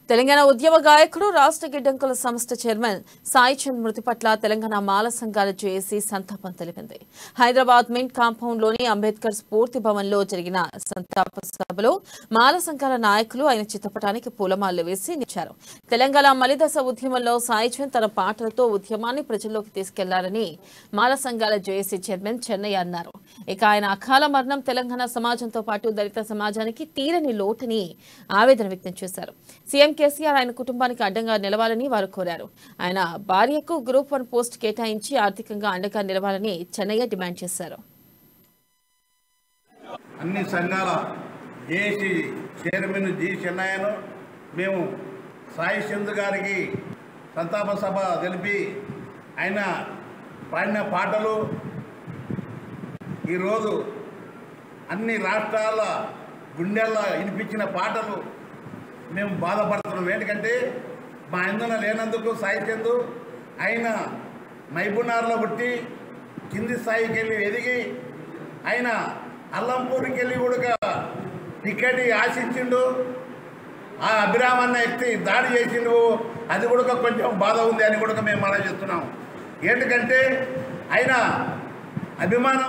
తెలంగాణ ఉద్యమ గాయకుడు రాష్ట్ర గిడ్డంకుల సంస్థ చైర్మన్ సాయి చంద్ మృతి పట్ల తెలంగాణ మాల సంఘాల జేఏసీ సంతాపం తెలిపింది. హైదరాబాద్ మింట్ కాంపౌండ్ లోని అంబేద్కర్ స్ఫూర్తి భవన్ లో జరిగిన సంతాప సభలో మాల సంఘాల నాయకులు ఆయన చిత్రపటానికి పూలమాలలు వేసి నిలిచారు. తెలంగాణ మలిదశ ఉద్యమంలో సాయి చంద్ తన పాటలతో ఉద్యమాన్ని ప్రజల్లోకి తీసుకెళ్లారని మాల సంఘాల జేఏసీ చైర్మన్ చెన్నయ్య అన్నారు. ఇక ఆయన అకాల మరణం తెలంగాణ సమాజంతో పాటు దళిత సమాజానికి తీరని లోటని ఆవేదన వ్యక్తం చేశారు. సీఎం కేసీఆర్ ఆయన కుటుంబానికి అడ్డంగా నిలవాలని వారు కోరారు. ఆయన భార్యకు గ్రూప్ 1 పోస్ట్ కేటాయించి ఆర్థికంగా అండగా నిలవాలని చెన్నయ్య డిమాండ్ చేశారు. అన్ని సంఘాల జేఏసీ చైర్మన్ జి చెన్నయ్యను మేము సాయి చంద్ గారికి సంతాప సభ తెలిపి ఆయన పాడిన పాటలు ఈరోజు అన్ని రాష్ట్రాల గుండెల్లో వినిపించిన పాటలు మేము బాధపడుతున్నాం. ఎందుకంటే మా ఇందున లేనందుకు సాయి చంద్ ఆయన మైబునార్లో పుట్టి కింది స్థాయికి వెళ్ళి ఎదిగి ఆయన అల్లంపూర్కి వెళ్ళి కూడా టికెట్ ఆశించిండు. ఆ అభిరామన్న ఎక్కి దాడి చేసిండు. అది కూడా కొంచెం బాధ ఉంది అని కూడా మేము మనం చేస్తున్నాం. ఎందుకంటే ఆయన అభిమానం